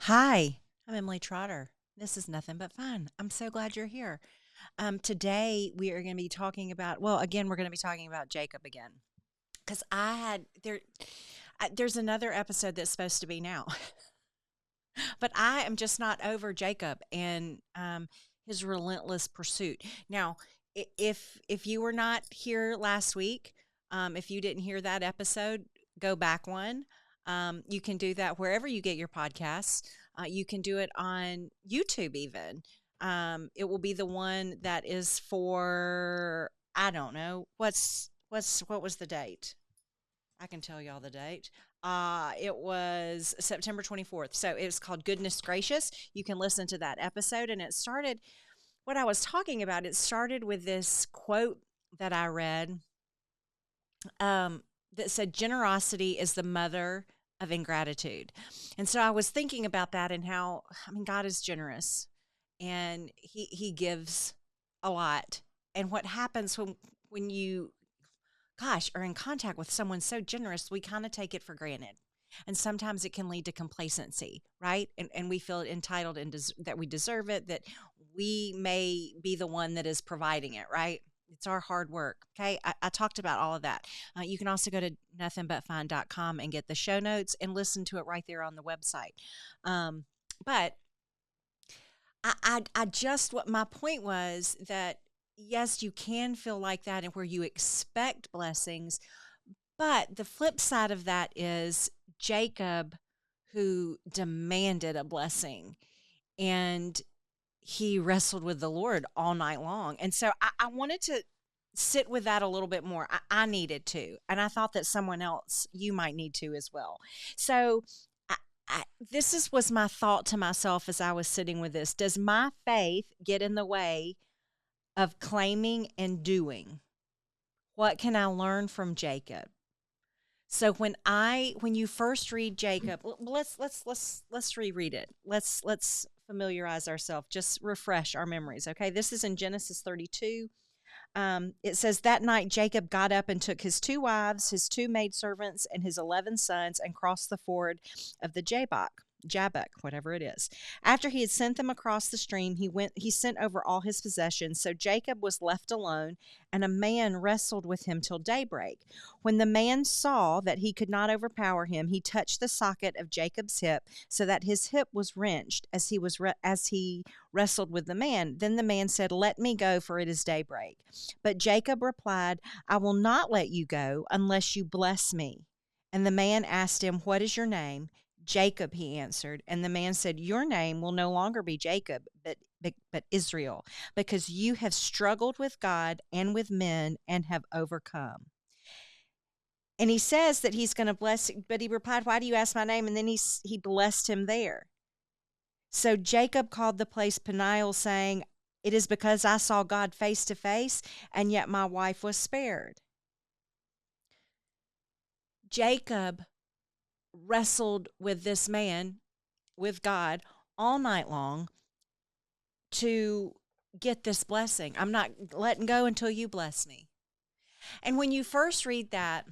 Hi, I'm Emily Trotter. This is nothing but fun. I'm so glad you're here. Today we are going to be talking about. Well, again, we're going to be talking about Jacob again because I had there. There's another episode that's supposed to be now, but I am just not over Jacob and his relentless pursuit. Now, if you were not here last week, if you didn't hear that episode, go back one. You can do that wherever you get your podcasts. You can do it on YouTube even. It will be the one that is for I don't know what was the date. I can tell y'all the date. It was September 24th. So it was called Goodness Gracious. You can listen to that episode. And it started, what I was talking about, it started with this quote that I read that said, generosity is the mother of ingratitude. And so I was thinking about that and how, I mean, God is generous and he gives a lot. And what happens when you gosh, are in contact with someone so generous, we kind of take it for granted. And sometimes it can lead to complacency, right? And we feel entitled and that we deserve it, that we may be the one that is providing it, right? It's our hard work. Okay. I talked about all of that. You can also go to nothingbutfun.com and get the show notes and listen to it right there on the website. But I just, what my point was that yes, you can feel like that and where you expect blessings, but the flip side of that is Jacob, who demanded a blessing and he wrestled with the Lord all night long. And so I wanted to sit with that a little bit more. I needed to. And I thought that someone else, you might need to as well. So was my thought to myself as I was sitting with this. Does my faith get in the way of claiming and doing? What can I learn from Jacob? So when you first read Jacob, let's reread it. Let's familiarize ourselves. Just refresh our memories. Okay, this is in Genesis 32. It says that night Jacob got up and took his two wives, his two maidservants, and his 11 sons, and crossed the ford of the Jabbok, whatever it is. After he had sent them across the stream, he sent over all his possessions. So Jacob was left alone, and a man wrestled with him till daybreak. When the man saw that he could not overpower him, he touched the socket of Jacob's hip, so that his hip was wrenched as he wrestled with the man. Then the man said, "Let me go, for it is daybreak." But Jacob replied, "I will not let you go unless you bless me." And the man asked him, "What is your name?" "Jacob," he answered. And the man said, "Your name will no longer be Jacob, but Israel, because you have struggled with God and with men and have overcome." And he says that he's going to bless, but he replied, "Why do you ask my name?" And then he blessed him there. So Jacob called the place Peniel, saying, "It is because I saw God face to face, and yet my wife was spared." Jacob wrestled with this man, with God, all night long to get this blessing. I'm not letting go until you bless me. And when you first read that,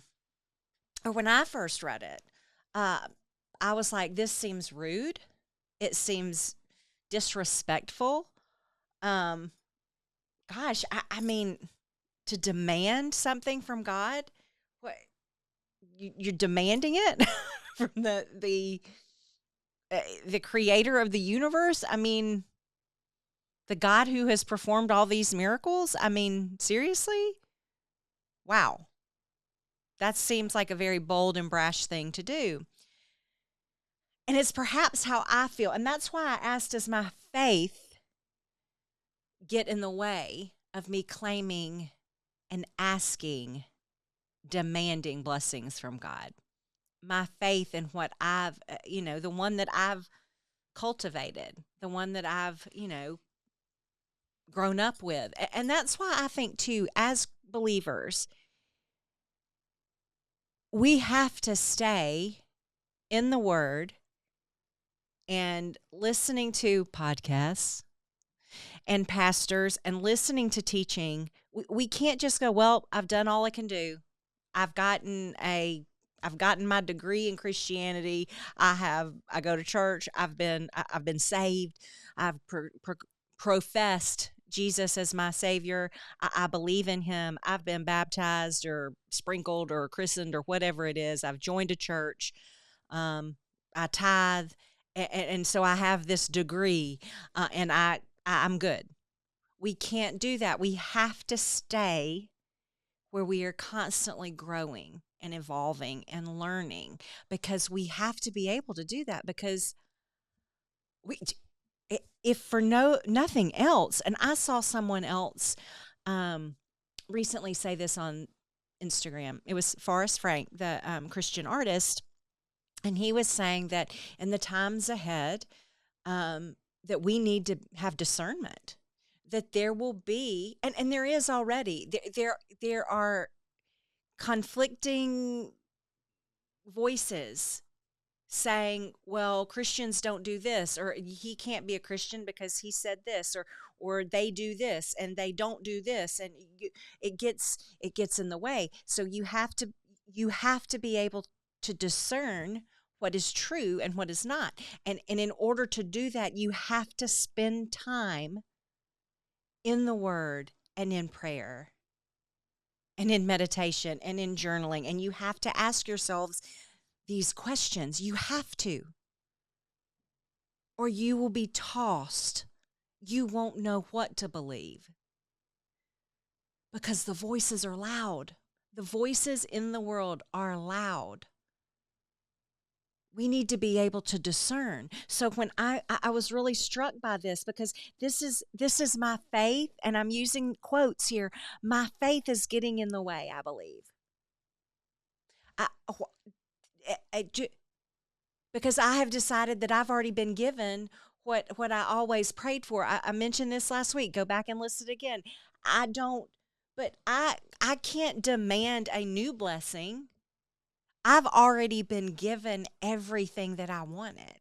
or when I first read it, uh, I was like, this seems rude. It seems disrespectful. Um, I mean, to demand something from God, what you're demanding it from the creator of the universe. I mean, the God who has performed all these miracles. I mean, seriously? Wow. That seems like a very bold and brash thing to do. And it's perhaps how I feel. And that's why I asked, does my faith get in the way of me claiming and asking, demanding blessings from God? My faith in what the one that I've cultivated, the one that I've, grown up with. And that's why I think, too, as believers, we have to stay in the Word and listening to podcasts and pastors and listening to teaching. We can't just go, well, I've done all I can do. I've gotten a I've gotten my degree in Christianity. I go to church. I've been saved. I've professed Jesus as my savior. I believe in him. I've been baptized or sprinkled or christened or whatever it is. I've joined a church. I tithe, and so I have this degree, and I'm good. We can't do that. We have to stay where we are constantly growing and evolving and learning, because we have to be able to do that, because we if for nothing else. And I saw someone else um, recently say this on Instagram. It was Forrest Frank, the Christian artist, and he was saying that in the times ahead, that we need to have discernment, that there will be, and there is already, there are conflicting voices saying, well, Christians don't do this, or he can't be a Christian because he said this, or they do this and they don't do this, and it gets in the way. So you have to be able to discern what is true and what is not. And in order to do that, you have to spend time in the word and in prayer and in meditation and in journaling. And you have to ask yourselves these questions. You have to, or you will be tossed. You won't know what to believe, because the voices are loud. The voices in the world are loud. We need to be able to discern. So when I was really struck by this, because this is my faith, and I'm using quotes here. My faith is getting in the way, I believe. I, because I have decided that I've already been given what I always prayed for. I mentioned this last week. Go back and listen again. I don't, but I can't demand a new blessing. I've already been given everything that I wanted.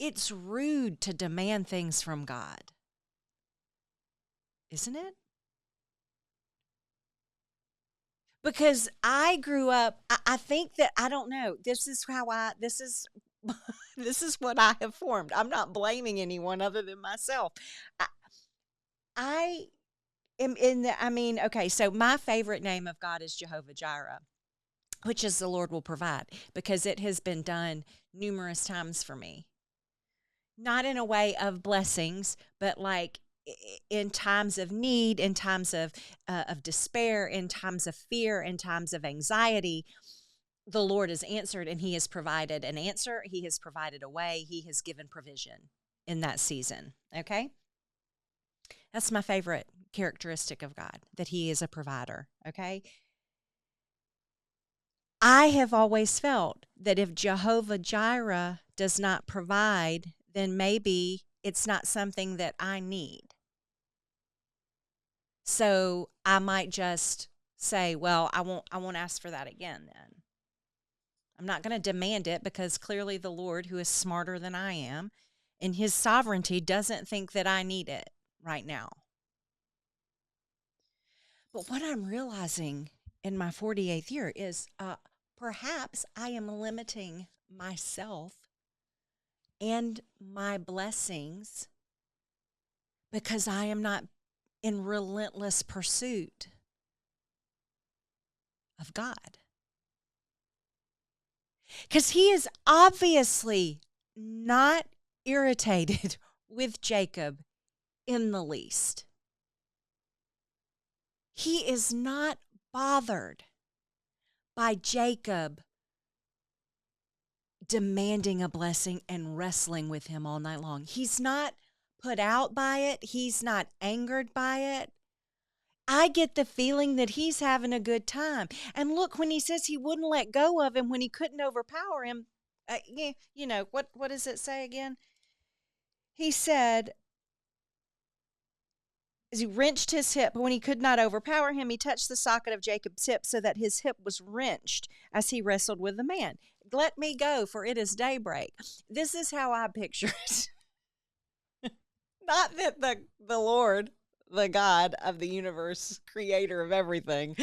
It's rude to demand things from God, isn't it? Because I grew up, I think that, I don't know, this is what I have formed. I'm not blaming anyone other than myself. I, I am in the, I mean, okay, so my favorite name of God is Jehovah Jireh, which is the Lord will provide, because it has been done numerous times for me. Not in a way of blessings, but like in times of need, in times of despair, in times of fear, in times of anxiety, the Lord has answered, and he has provided an answer. He has provided a way. He has given provision in that season. Okay. That's my favorite characteristic of God, that he is a provider. Okay. I have always felt that if Jehovah Jireh does not provide, then maybe it's not something that I need. So I might just say, well, I won't ask for that again then. I'm not going to demand it, because clearly the Lord, who is smarter than I am, in his sovereignty, doesn't think that I need it right now. But what I'm realizing in my 48th year is perhaps I am limiting myself and my blessings because I am not in relentless pursuit of God. Because he is obviously not irritated with Jacob in the least. He is not bothered by Jacob demanding a blessing and wrestling with him all night long. He's not put out by it. He's not angered by it. I get the feeling that he's having a good time. And look, when he says he wouldn't let go of him when he couldn't overpower him, you know, what does it say again? He said, as he wrenched his hip, but when he could not overpower him, he touched the socket of Jacob's hip so that his hip was wrenched as he wrestled with the man. Let me go, for it is daybreak. This is how I picture it. Not that the Lord, the God of the universe, creator of everything,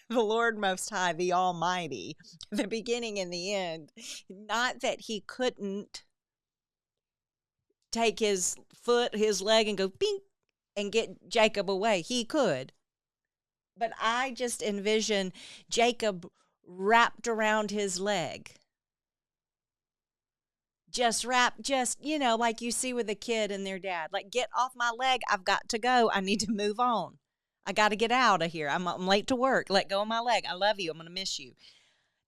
the Lord Most High, the Almighty, the beginning and the end. Not that he couldn't take his foot, his leg, and go bing and get Jacob away. He could. But I just envision Jacob wrapped around his leg. Like you see with a kid and their dad, like, get off my leg. I've got to go. I need to move on. I got to get out of here. I'm late to work. Let go of my leg. I love you. I'm going to miss you.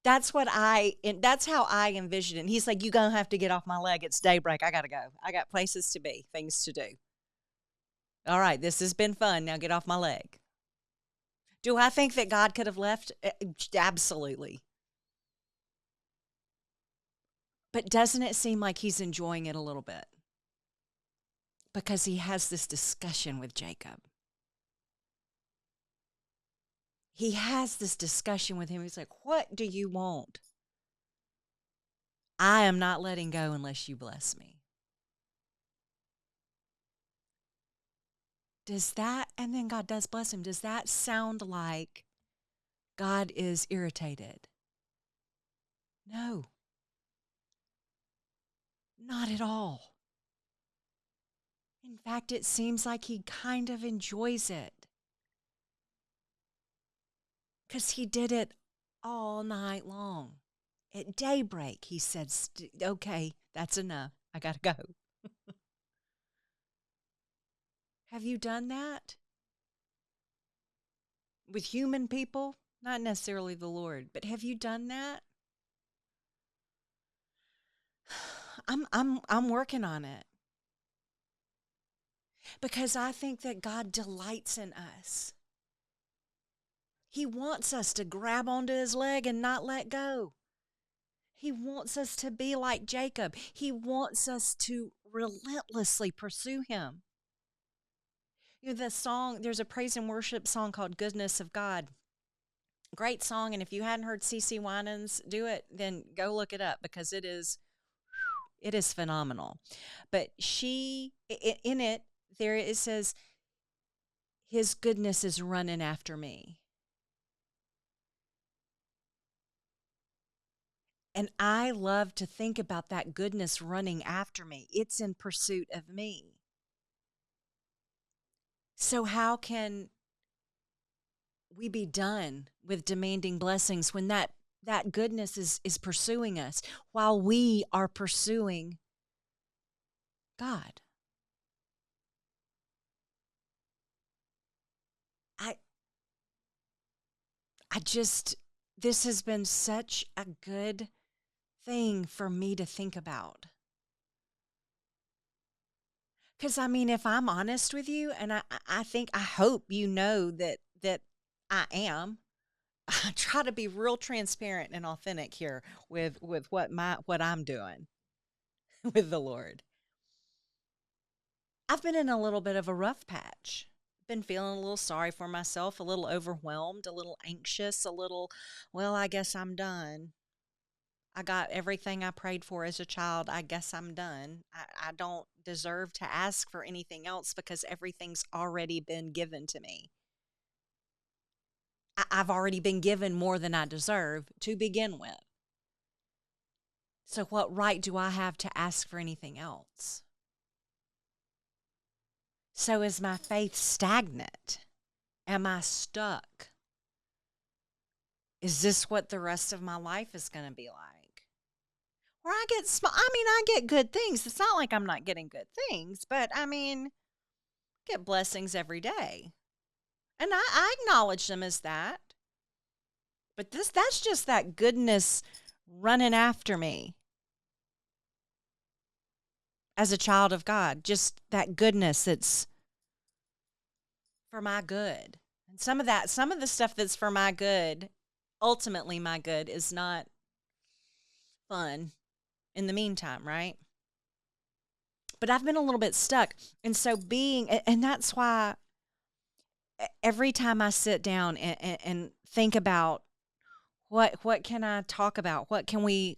That's how I envision it. And he's like, you're going to have to get off my leg. It's daybreak. I got to go. I got places to be, things to do. All right, this has been fun. Now get off my leg. Do I think that God could have left? Absolutely. But doesn't it seem like he's enjoying it a little bit? Because he has this discussion with Jacob. He has this discussion with him. He's like, what do you want? I am not letting go unless you bless me. And then God does bless him. Does that sound like God is irritated? No, not at all. In fact, it seems like he kind of enjoys it. Because he did it all night long. At daybreak, he said, okay, that's enough. I got to go. Have you done that with human people? Not necessarily the Lord, but have you done that? I'm working on it because I think that God delights in us. He wants us to grab onto his leg and not let go. He wants us to be like Jacob. He wants us to relentlessly pursue him. There's a praise and worship song called Goodness of God. Great song, and if you hadn't heard CeCe Winans do it, then go look it up because it is phenomenal. But in it, there it says, his goodness is running after me. And I love to think about that goodness running after me. It's in pursuit of me. So how can we be done with demanding blessings when that goodness is pursuing us while we are pursuing God? I I just this has been such a good thing for me to think about. Because, I mean, if I'm honest with you, and I hope you know that I am, I try to be real transparent and authentic here with what I'm doing with the Lord. I've been in a little bit of a rough patch. Been feeling a little sorry for myself, a little overwhelmed, a little anxious, well, I guess I'm done. I got everything I prayed for as a child. I guess I'm done. I don't deserve to ask for anything else because everything's already been given to me. I've already been given more than I deserve to begin with. So what right do I have to ask for anything else? So is my faith stagnant? Am I stuck? Is this what the rest of my life is going to be like? Where I get good things. It's not like I'm not getting good things, but I mean, get blessings every day. And I acknowledge them as that. But that's just that goodness running after me as a child of God. Just that goodness that's for my good. And some of the stuff that's for my good, ultimately my good, is not fun in the meantime, right? But I've been a little bit stuck. And so and that's why every time I sit down and think about what can I talk about? What can we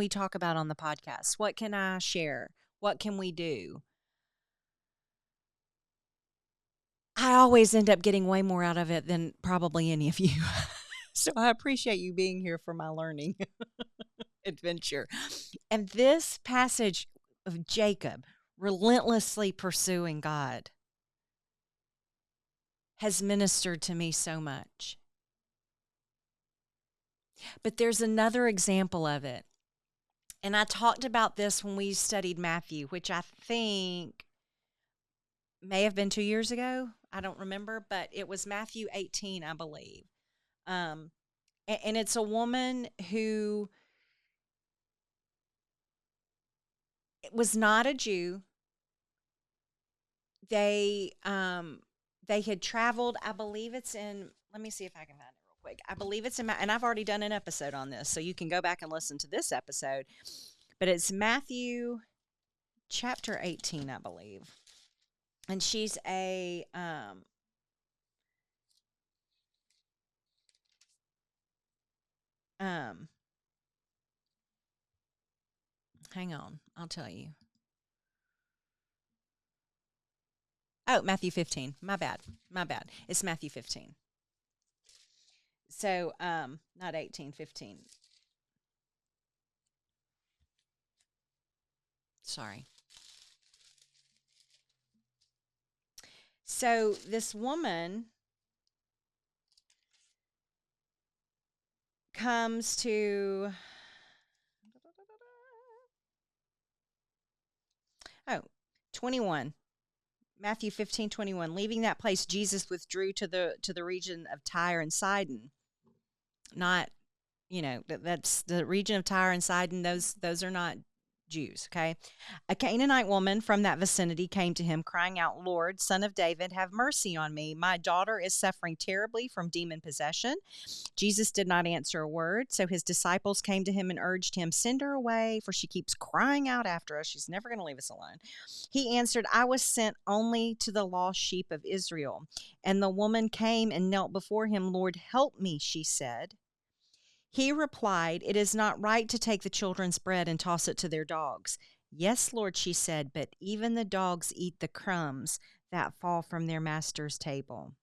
talk about on the podcast? What can I share? What can we do? I always end up getting way more out of it than probably any of you. So I appreciate you being here for my learning adventure. And this passage of Jacob relentlessly pursuing God has ministered to me so much. But there's another example of it. And I talked about this when we studied Matthew, which I think may have been 2 years ago. I don't remember, but it was Matthew 18, I believe. And it's a woman who was not a Jew. They had traveled. I believe it's in. Let me see if I can find it real quick. I believe it's in, and I've already done an episode on this, so you can go back and listen to this episode. But it's Matthew chapter 18, I believe, and she's a um. Hang on, I'll tell you. Oh, Matthew 15. My bad. My bad. It's Matthew 15. So, not 18, 15. Sorry. So, this woman comes to, oh, 21. Matthew 15:21. Leaving that place, Jesus withdrew to the region of Tyre and Sidon. Not, that's the region of Tyre and Sidon. Those are not Jews, okay? A Canaanite woman from that vicinity came to him, crying out, "Lord, Son of David, have mercy on me. My daughter is suffering terribly from demon possession." Jesus did not answer a word, so his disciples came to him and urged him, "Send her away, for she keeps crying out after us. She's never going to leave us alone." He answered, "I was sent only to the lost sheep of Israel." And the woman came and knelt before him. "Lord, help me," she said. He replied, "It is not right to take the children's bread and toss it to their dogs." "Yes, Lord," she said, "but even the dogs eat the crumbs that fall from their master's table."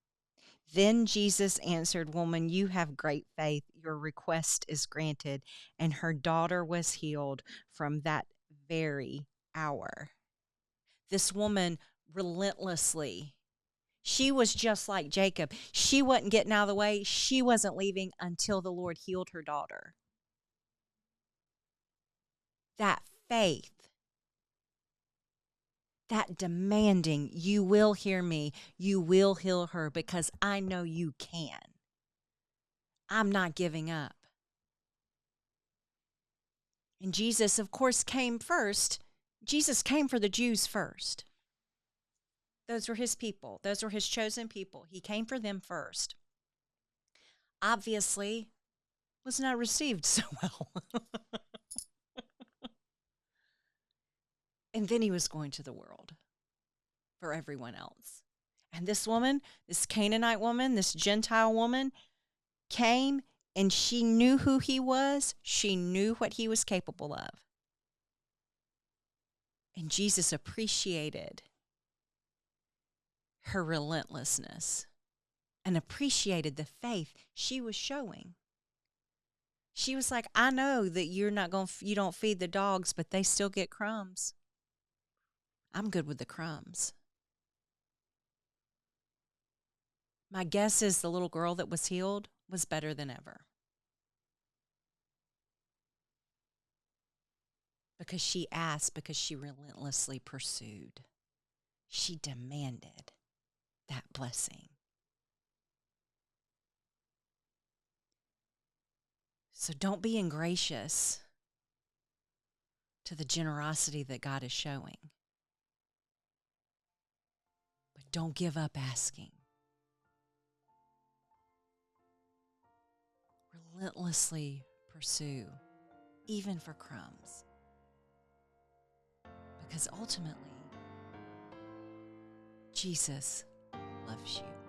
Then Jesus answered, "Woman, you have great faith. Your request is granted." And her daughter was healed from that very hour. This woman relentlessly, she was just like Jacob. She wasn't getting out of the way. She wasn't leaving until the Lord healed her daughter. That faith, that demanding, "You will hear me. You will heal her because I know you can. I'm not giving up." And Jesus, of course, came first. Jesus came for the Jews first. Those were his people, those were his chosen people. He came for them first. Obviously, was not received so well. And then he was going to the world for everyone else. And this woman, this Canaanite woman, this Gentile woman, came and she knew who he was. She knew what he was capable of. And Jesus appreciated her relentlessness and appreciated the faith she was showing. She was like, "I know that you don't feed the dogs, but they still get crumbs. I'm good with the crumbs." My guess is the little girl that was healed was better than ever because she asked, because she relentlessly pursued. She demanded that blessing. So don't be ingracious to the generosity that God is showing, but don't give up asking. Relentlessly pursue, even for crumbs, because ultimately, Jesus loves you.